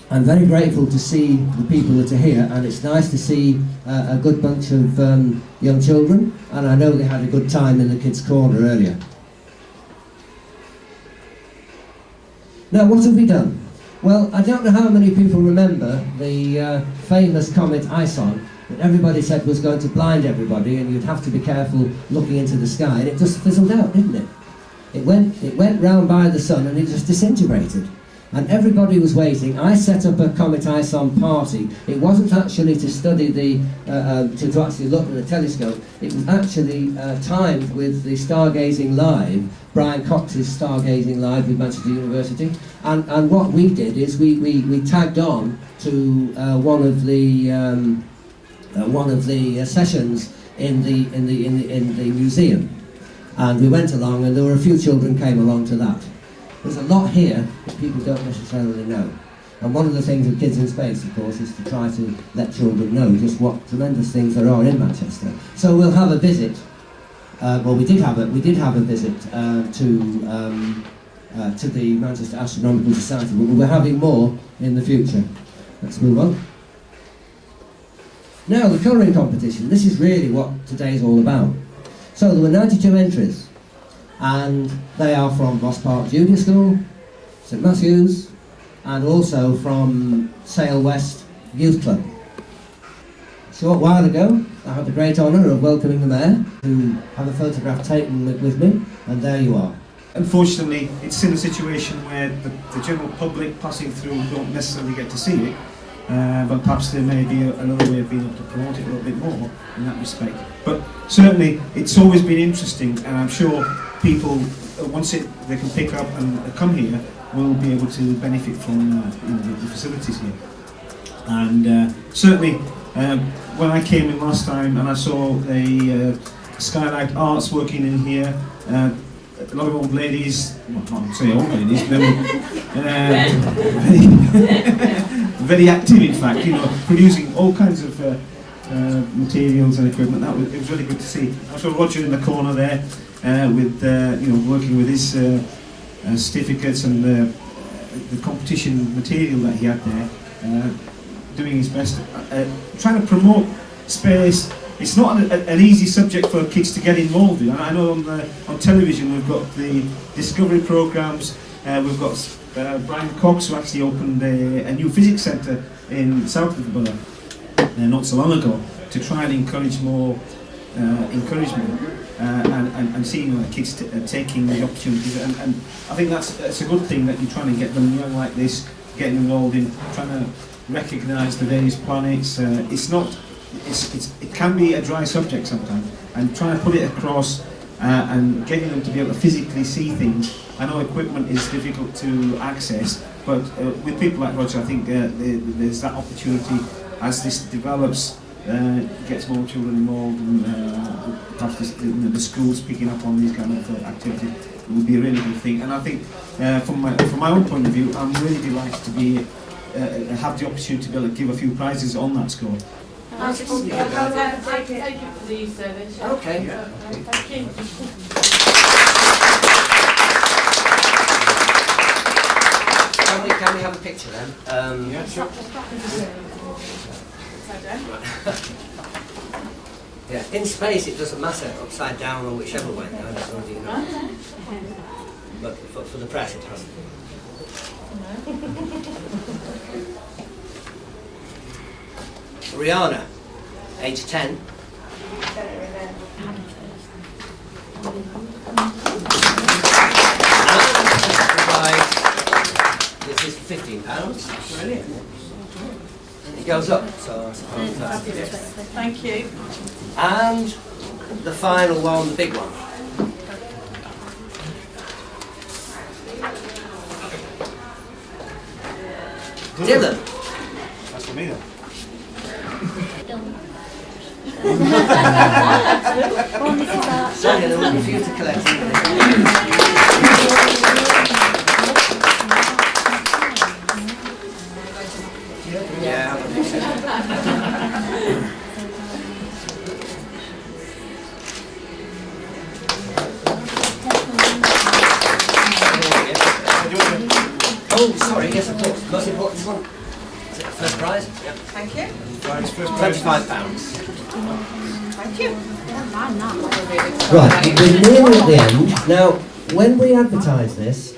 I'm very grateful to see the people that are here, and it's nice to see a good bunch of young children, and I know they had a good time in the Kids' Corner earlier. Now, what have we done? Well, I don't know how many people remember the famous comet Ison that everybody said was going to blind everybody, and you'd have to be careful looking into the sky, and it just fizzled out, didn't it? It went round by the sun and it just disintegrated. And everybody was waiting. I set up a Comet Ison party. It wasn't actually to study the, to actually look at the telescope. It was actually timed with the Stargazing Live, Brian Cox's Stargazing Live with Manchester University. And what we did is we tagged on to one of the sessions in the museum. And we went along, and there were a few children came along to that. There's a lot here that people don't necessarily know. And one of the things with Kids in Space, of course, is to try to let children know just what tremendous things there are in Manchester. So we'll have a visit. Well, we did have a visit to the Manchester Astronomical Society, but we're having more in the future. Let's move on. Now, the colouring competition. This is really what today's all about. So there were 92 entries, and they are from Ross Park Junior School, St Matthew's, and also from Sale West Youth Club. A short while ago, I had the great honour of welcoming the Mayor to have a photograph taken with me, and there you are. Unfortunately, it's in a situation where the general public passing through don't necessarily get to see it, but perhaps there may be another way of being able to promote it a little bit more in that respect. But certainly, it's always been interesting, and I'm sure people, once they can pick up and come here, will be able to benefit from the facilities here. And certainly, when I came in last time and I saw the Skylight Arts working in here, a lot of old ladies, well, not say old ladies, but very active, in fact, producing all kinds of materials and equipment. It was really good to see. I saw Roger in the corner there with working with his certificates and the competition material that he had there, doing his best, trying to promote space. It's not an easy subject for kids to get involved in. I know on television we've got the Discovery programmes, we've got Brian Cox, who actually opened a new physics centre in south of the borough not so long ago, to try and encourage more encouragement and seeing kids taking the opportunities. And I think that's a good thing, that you're trying to get them young like this, getting involved in trying to recognise the various planets. It can be a dry subject sometimes, and trying to put it across and getting them to be able to physically see things. I know equipment is difficult to access, but with people like Roger, I think there's that opportunity as this develops, gets more children involved, and perhaps the schools picking up on these kind of activities. It would be a really good thing. And I think from my own point of view, I'm really delighted to be have the opportunity to be able to give a few prizes on that score. Thank you for the service. Okay. Thank you. Can we have a picture then? Yeah, sure. Yeah, in space it doesn't matter, upside down or whichever way. I don't know, do you know? But for the press it has. Rihanna, age 10. This is £15. Brilliant. It goes up, so that's fantastic. Thank you. And the final one, the big one. Dylan. That's for me then. Sorry, there will be a few to collect. Yeah. Oh, sorry, yes, of course. Most important one. First prize? Yep. Thank you. £25. Thank you. Right, we're nearly at the end. Now, when we advertise this,